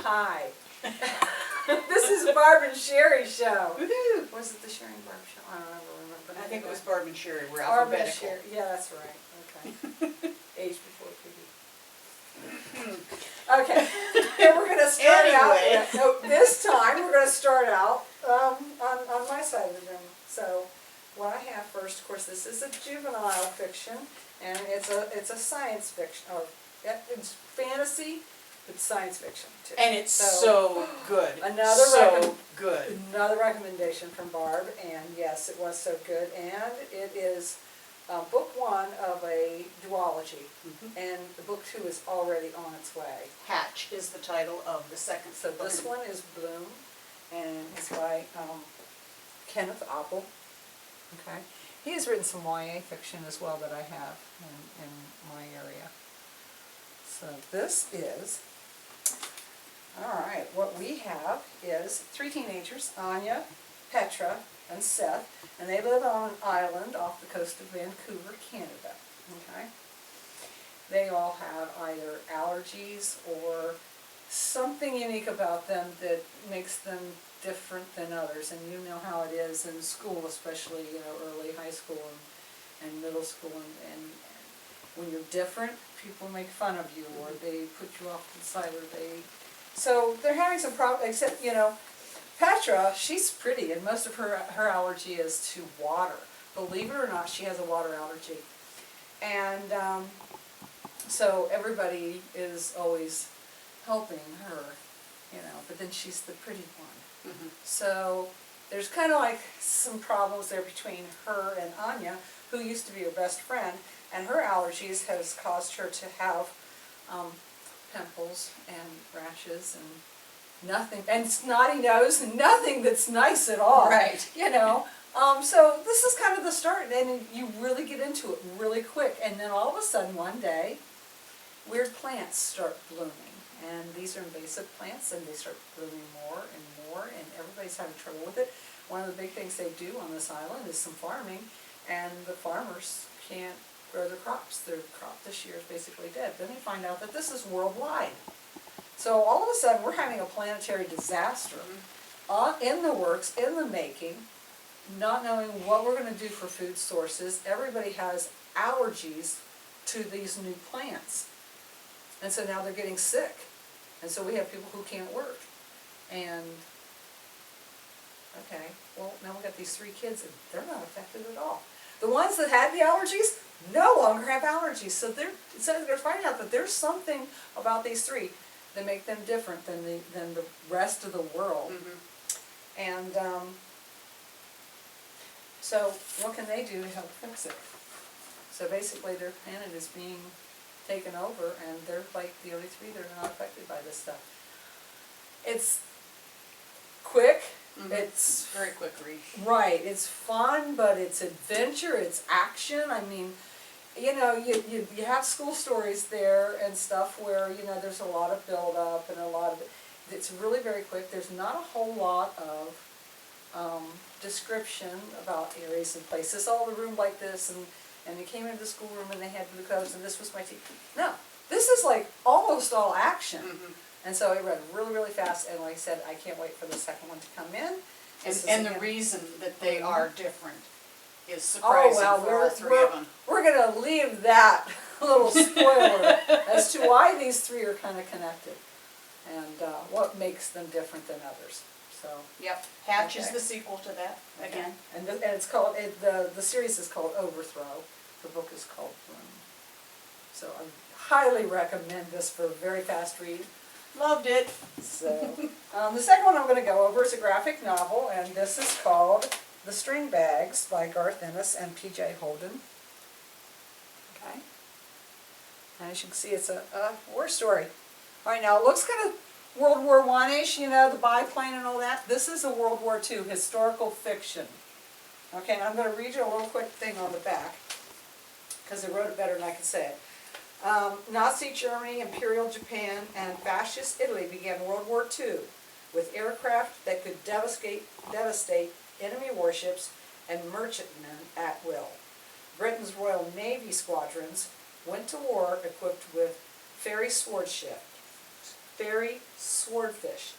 Hi. This is Barb and Sherry show. Woohoo! Was it the Sherry and Barb show? I don't remember. I think it was Barb and Sherry. We're Barb and alphabetical. Sherry. Yeah, that's right. Okay. Age before TV. Okay. And we're going to start Anyway. out. No, this time we're going to start out on my side of the room. So what I have first, of course, this is a juvenile fiction, and it's a science fiction. Oh, yeah, it's fantasy. It's science fiction too. And it's so good. Good. Another recommendation from Barb, and yes, it was so good. And it is book one of a duology, and the book two is already on its way. Hatch is the title of the second. So this one is Bloom, and it's by Kenneth Apple. Okay, he has written some YA fiction as well that I have in my area. So this is. Alright, what we have is three teenagers, Anya, Petra, and Seth, and they live on an island off the coast of Vancouver, Canada. Okay? They all have either allergies or something unique about them that makes them different than others, and you know how it is in school, especially early high school and middle school, and when you're different, people make fun of you, or they put you off to the side, or they... So they're having some problems, except, Petra, she's pretty, and most of her allergy is to water. Believe it or not, she has a water allergy. And so everybody is always helping her, but then she's the pretty one. Mm-hmm. So there's kind of like some problems there between her and Anya, who used to be her best friend, and her allergies has caused her to have pimples and rashes and nothing, and snotty nose, and nothing that's nice at all. Right. So this is kind of the start, and you really get into it really quick, and then all of a sudden one day, weird plants start blooming, and these are invasive plants, and they start blooming more and more, and everybody's having trouble with it. One of the big things they do on this island is some farming, and the farmers can't grow their crops. Their crop this year is basically dead. Then they find out that this is worldwide. So all of a sudden we're having a planetary disaster in the works, in the making, not knowing what we're going to do for food sources. Everybody has allergies to these new plants. And so now they're getting sick. And so we have people who can't work. And, okay, well, now we've got these three kids, and they're not affected at all. The ones that had the allergies no longer have allergies. So they're finding out that there's something about these three that make them different than the rest of the world. And so what can they do to help fix it? So basically their planet is being taken over, and they're like the only three that are not affected by this stuff. It's quick. It's very quick read. Right. It's fun, but it's adventure. It's action. I mean, you have school stories there and stuff where there's a lot of build up and a lot of it's really very quick. There's not a whole lot of description about areas and places. Oh, the room like this, and they came into the schoolroom and they had blue coats, and this was my teacher. No, this is like almost all action. And so it read really, really fast, and like I said, I can't wait for the second one to come in. And the reason that they are different is surprising for all three of them. We're going to leave that little spoiler as to why these three are kind of connected, and what makes them different than others. So. Yep, Hatch is the sequel to that again. And it's called the series is called Overthrow. The book is called Bloom. So I highly recommend this for a very fast read. Loved it. So the second one I'm going to go over is a graphic novel, and this is called The String Bags by Garth Ennis and P.J. Holden. Okay. And as you can see, it's a war story. All right, now it looks kind of World War I-ish, the biplane and all that. This is a World War II historical fiction. Okay, and I'm going to read you a little quick thing on the back, because I wrote it better than I can say it. Nazi Germany, Imperial Japan, and Fascist Italy began World War II with aircraft that could devastate enemy warships and merchantmen at will. Britain's Royal Navy squadrons went to war equipped with ferry sword ships, ferry swordfish.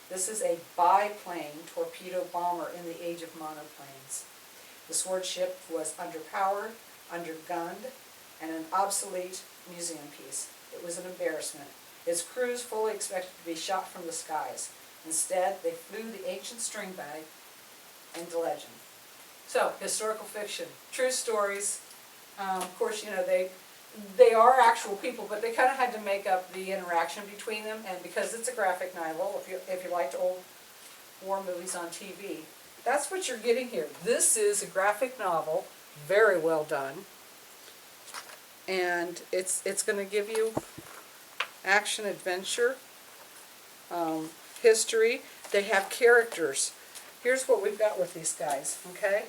This is a biplane torpedo bomber in the age of monoplanes. The sword ship was underpowered, undergunned, and an obsolete museum piece. It was an embarrassment. Its crews fully expected to be shot from the skies. Instead, they flew the ancient string bag into legend. So, historical fiction, true stories. Of course, you know, they are actual people, but they kind of had to make up the interaction between them, and because it's a graphic novel, if you liked old war movies on TV, that's what you're getting here. This is a graphic novel, very well done, and it's going to give you action, adventure, history. They have characters. Here's what we've got with these guys, okay?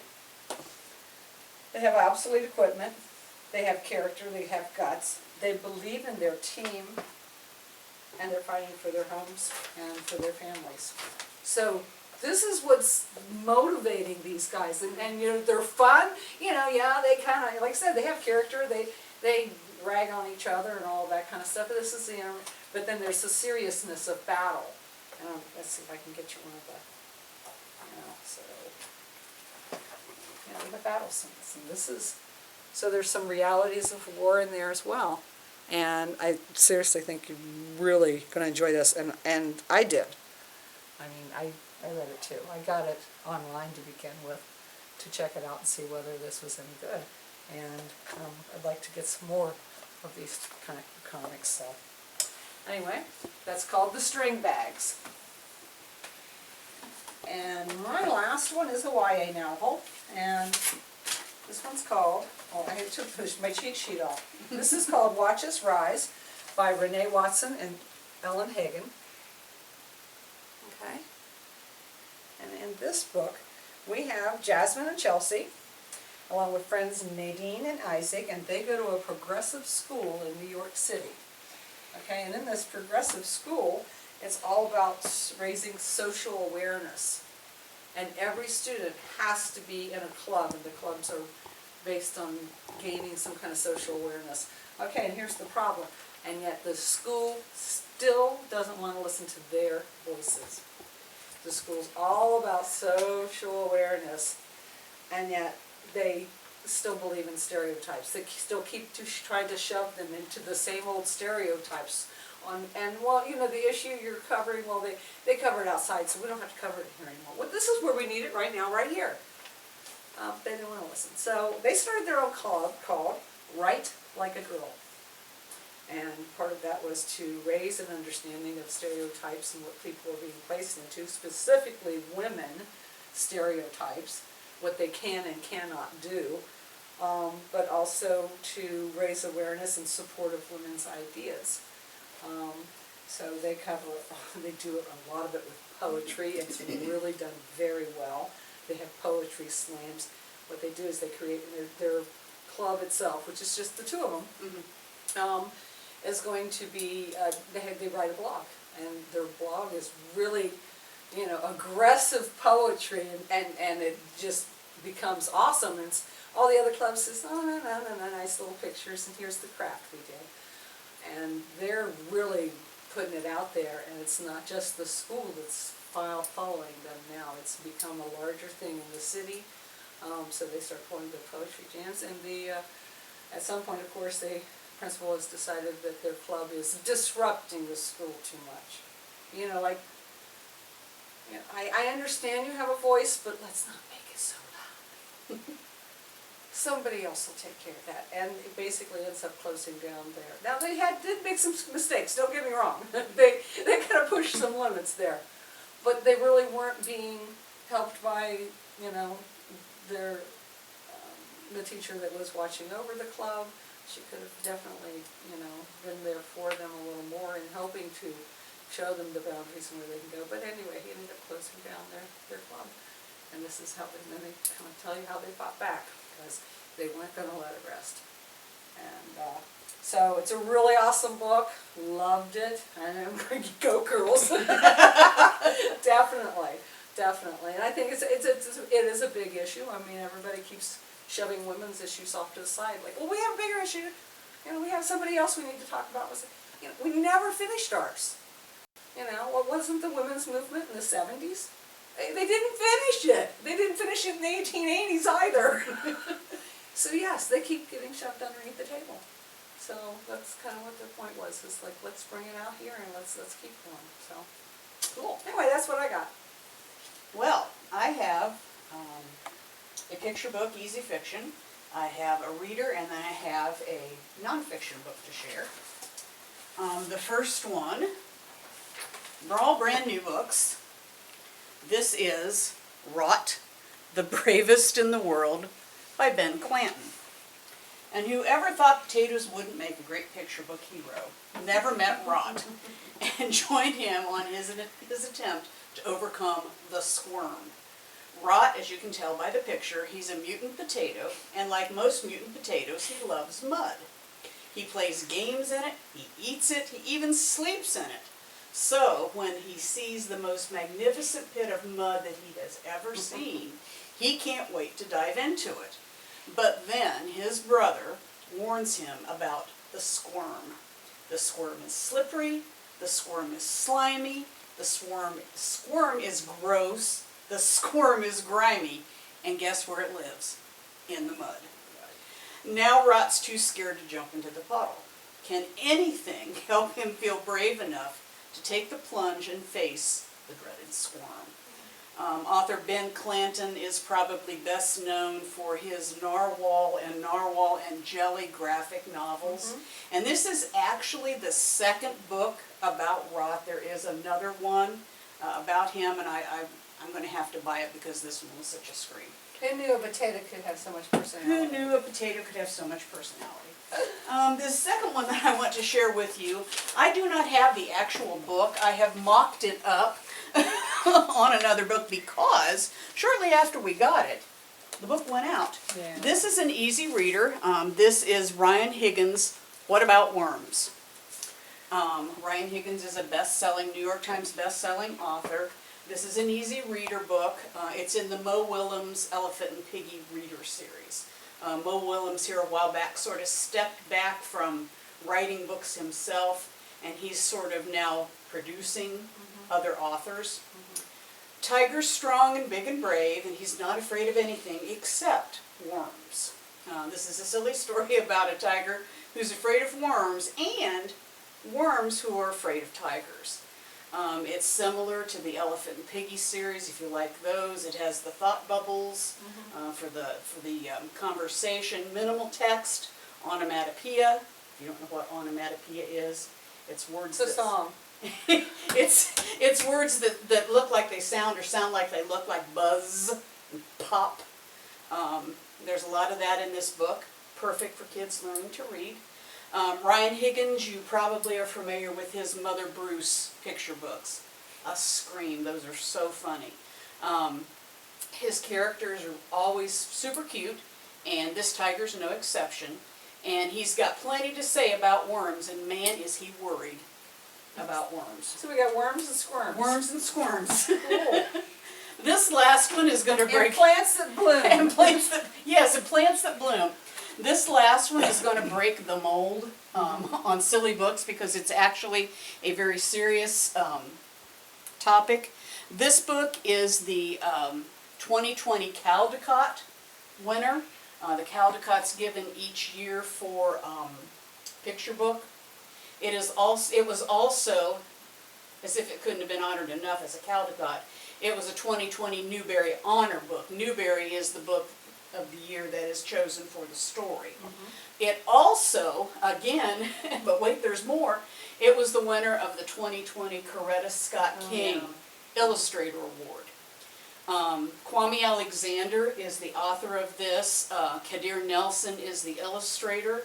They have obsolete equipment. They have character, they have guts, they believe in their team, and they're fighting for their homes and for their families. So this is what's motivating these guys, and you know, they're fun, you know, yeah, they kind of, like I said, they have character, they rag on each other and all that kind of stuff, but this is, you know, but then there's the seriousness of battle. Let's see if I can get you one of the, you know, so, you know, the battle scenes, and this is, so there's some realities of war in there as well. And I seriously think you're really going to enjoy this. And I did. I mean, I read it too. I got it online to begin with to check it out and see whether this was any good. And I'd like to get some more of these kind of comics. So anyway, that's called The String Bags. And my last one is a YA novel. And this one's called, oh, I had to push my cheat sheet off. This is called Watch Us Rise by Renee Watson and Ellen Hagen. Okay. And in this book, we have Jasmine and Chelsea, along with friends Nadine and Isaac, and they go to a progressive school in New York City. Okay, and in this progressive school, it's all about raising social awareness. And every student has to be in a club, and the clubs are based on gaining some kind of social awareness. Okay, and here's the problem. And yet the school still doesn't want to listen to their voices. The school's all about social awareness, and yet they still believe in stereotypes. They still keep trying to shove them into the same old stereotypes. And well, you know, the issue you're covering, well, they cover it outside, so we don't have to cover it here anymore. Well, this is where we need it right now, right here. They didn't want to listen. So they started their own club called Write Like a Girl. And part of that was to raise an understanding of stereotypes and what people are being placed into, specifically women stereotypes, what they can and cannot do, but also to raise awareness and support of women's ideas. So they do a lot of it with poetry. It's really done very well. They have poetry slams. What they do is they create their club itself, which is just the two of them, is going to be, they write a blog. And their blog is really, you know, aggressive poetry, and it just becomes awesome. And all the other clubs says, oh, no, nice little pictures, and here's the craft we did. And they're really putting it out there, and it's not just the school that's following them now. It's become a larger thing in the city, so they start going to poetry jams. And at some point, of course, the principal has decided that their club is disrupting the school too much. You know, like, you know, I understand you have a voice, but let's not make it so loud. Somebody else will take care of that, and it basically ends up closing down there. Now they did make some mistakes, don't get me wrong. they kind of pushed some limits there, but they really weren't being helped by, you know, their the teacher that was watching over the club. She could have definitely, you know, been there for them a little more in helping to show them the boundaries and where they can go. But anyway, he ended up closing down their club, and this is how they kind of tell you how they fought back, because they weren't going to let it rest. And so it's a really awesome book. Loved it. And I'm going to go girls. Definitely. And I think it is a big issue. I mean, everybody keeps shoving women's issues off to the side. Like, well, we have a bigger issue. You know, we have somebody else we need to talk about. You know, we never finished ours. You know, what wasn't the women's movement in the 70s? They didn't finish it. They didn't finish it in the 1880s either. So yes, they keep getting shoved underneath the table. So that's kind of what their point was, is like, let's bring it out here and let's keep going. So, cool. Anyway, that's what I got. Well, I have a picture book, Easy Fiction. I have a reader, and then I have a nonfiction book to share. The first one, they're all brand new books. This is Rot, the Bravest in the World by Ben Clanton. And whoever thought potatoes wouldn't make a great picture book hero never met Rot and joined him on his attempt to overcome the squirm. Rot, as you can tell by the picture, he's a mutant potato, and like most mutant potatoes, he loves mud. He plays games in it, he eats it, he even sleeps in it. So, when he sees the most magnificent pit of mud that he has ever seen, he can't wait to dive into it. But then his brother warns him about the squirm. The squirm is slippery, the squirm is slimy, the squirm is gross, the squirm is grimy, and guess where it lives? In the mud. Now Rot's too scared to jump into the puddle. Can anything help him feel brave enough to take the plunge and face the dreaded squirm? Author Ben Clanton is probably best known for his Narwhal and Jelly graphic novels. Mm-hmm. And this is actually the second book about Rot. There is another one about him, and I'm going to have to buy it because this one was such a scream. Who knew a potato could have so much personality? Who knew a potato could have so much personality? The second one that I want to share with you, I do not have the actual book. I have mocked it up on another book because shortly after we got it, the book went out. Yeah. This is an easy reader. This is Ryan Higgins' What About Worms? Ryan Higgins is a New York Times best-selling author. This is an easy reader book. It's in the Mo Willems Elephant and Piggy Reader Series. Mo Willems here a while back sort of stepped back from writing books himself, and he's sort of now producing other authors. Tiger's strong and big and brave, and he's not afraid of anything except worms. This is a silly story about a tiger who's afraid of worms and worms who are afraid of tigers. It's similar to the Elephant and Piggy series, if you like those. It has the thought bubbles for the conversation, minimal text, onomatopoeia. If you don't know what onomatopoeia is, it's words. It's a song. it's words that look like they sound or sound like they look, like buzz and pop. There's a lot of that in this book. Perfect for kids learning to read. Ryan Higgins, you probably are familiar with his Mother Bruce picture books. A scream, those are so funny. His characters are always super cute, and this tiger's no exception. And he's got plenty to say about worms, and man is he worried about worms. So we got worms and squirms. Worms and squirms. Cool. This last one is going to break... And plants that bloom. And plants that, yes, and plants that bloom. This last one is going to break the mold on silly books because it's actually a very serious topic. This book is the 2020 Caldecott winner. The Caldecott's given each year for picture book. It was also, as if it couldn't have been honored enough as a Caldecott, it was a 2020 Newbery Honor book. Newbery is the book of the year that is chosen for the story. It also, again, but wait, there's more, it was the winner of the 2020 Coretta Scott King Illustrator Award. Kwame Alexander is the author of this. Kadir Nelson is the illustrator.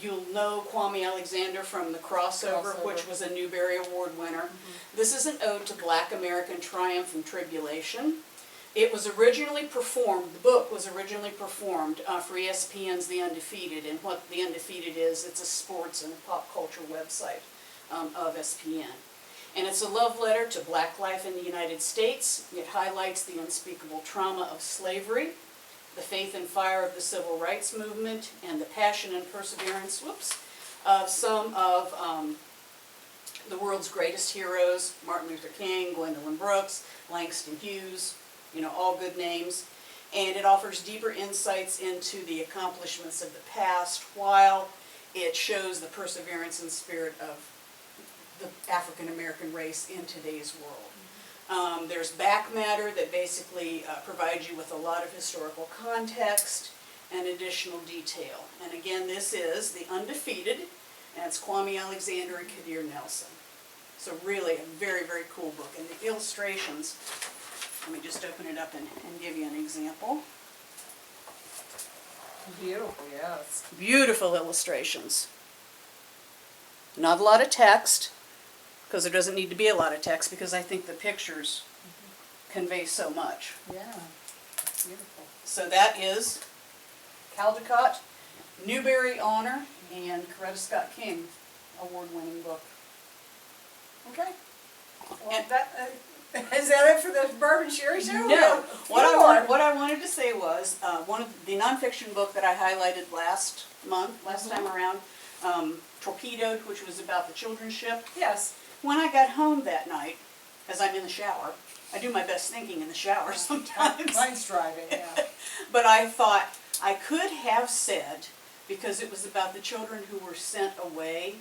You'll know Kwame Alexander from The Crossover, which was a Newbery Award winner. This is an ode to Black American triumph and tribulation. It was originally performed, the book was originally performed for ESPN's The Undefeated, and what The Undefeated is, it's a sports and pop culture website of ESPN. And it's a love letter to black life in the United States. It highlights the unspeakable trauma of slavery, the faith and fire of the civil rights movement, and the passion and perseverance, of some of the world's greatest heroes, Martin Luther King, Gwendolyn Brooks, Langston Hughes, you know, all good names. And it offers deeper insights into the accomplishments of the past, while it shows the perseverance and spirit of the African American race in today's world. There's back matter that basically provides you with a lot of historical context and additional detail. And again, this is The Undefeated, and it's Kwame Alexander and Kadir Nelson. So really a very, very cool book. And the illustrations, let me just open it up and give you an example. Beautiful, yes. Beautiful illustrations. Not a lot of text, because there doesn't need to be a lot of text, because I think the pictures convey so much. Yeah, beautiful. So that is Caldecott, Newbery Honor, and Coretta Scott King award-winning book. Okay. Well, And- is that it for the Barb and Sherry show? No, what What I wanted to say was, one of the nonfiction book that I highlighted last time around, Torpedoed, which was about the children's ship. Yes. When I got home that night, as I'm in the shower, I do my best thinking in the shower sometimes. Mine's driving, yeah. But I thought I could have said, because it was about the children who were sent away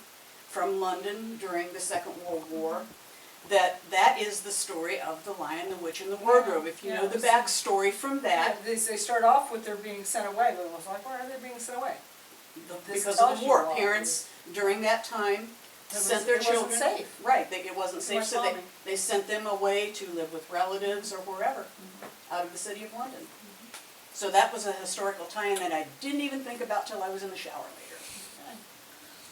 from London during the Second World War, that is the story of The Lion, the Witch, and the Wardrobe. If you know the backstory from that. Yeah, they start off with their being sent away, but it was like, why are they being sent away? Because of the war, parents during that time sent their children. It wasn't safe. Right, it wasn't safe, so bombing. they sent them away to live with relatives or wherever, out of the city of London. So that was a historical tie-in that I didn't even think about till I was in the shower later. Okay.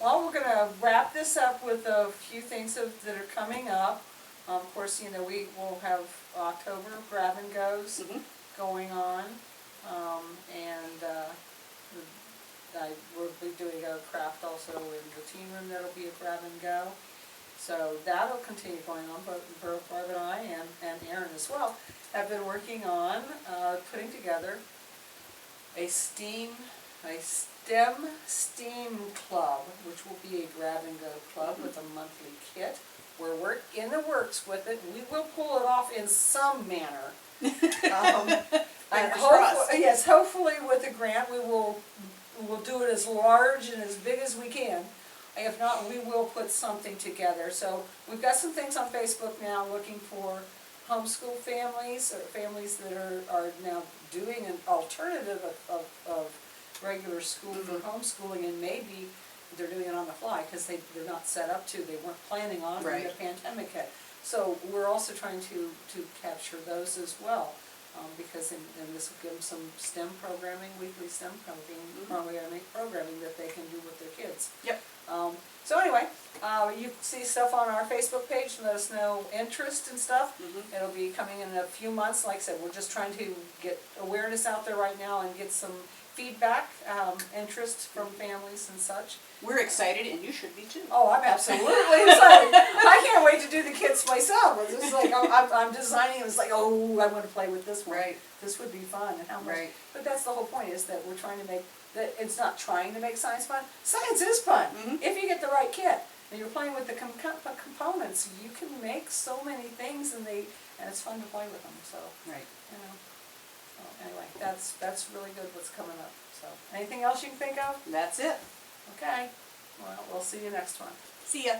Well, we're going to wrap this up with a few things that are coming up. Of course, you know, we will have October grab and goes going on, and we'll be doing a craft also in the teen room. That'll be a grab and go. So that'll continue going on. But Barb and I and Aaron as well have been working on putting together a STEM club, which will be a grab and go club with a monthly kit. We're in the works with it. We will pull it off in some manner. And hopefully with the grant we'll do it as large and as big as we can. If not, we will put something together. So we've got some things on Facebook now looking for homeschool families, or families that are now doing an alternative of regular school for homeschooling, and maybe they're doing it on the fly because they're not set up to, they weren't planning on when the pandemic hit. So we're also trying to capture those as well, because and this will give them some STEM programming, weekly STEM programming that they can do with their kids. Yep. So anyway, you can see stuff on our Facebook page, let us know interest and stuff. It'll be coming in a few months. Like I said, we're just trying to get awareness out there right now and get some feedback, interest from families and such. We're excited, and you should be too. Oh, I'm absolutely excited. I can't wait to do the kits myself. It's just like, I'm designing, it's like, oh, I want to play with this one. Right. This would be fun, and how much. Right. But that's the whole point, is that we're trying to make, that it's not trying to make science fun. Science is fun, if you get the right kit. And you're playing with the components, you can make so many things, and it's fun to play with them, so. Right. You know. So anyway, that's really good what's coming up. So, anything else you can think of? That's it. Okay. Well, we'll see you next one. See ya.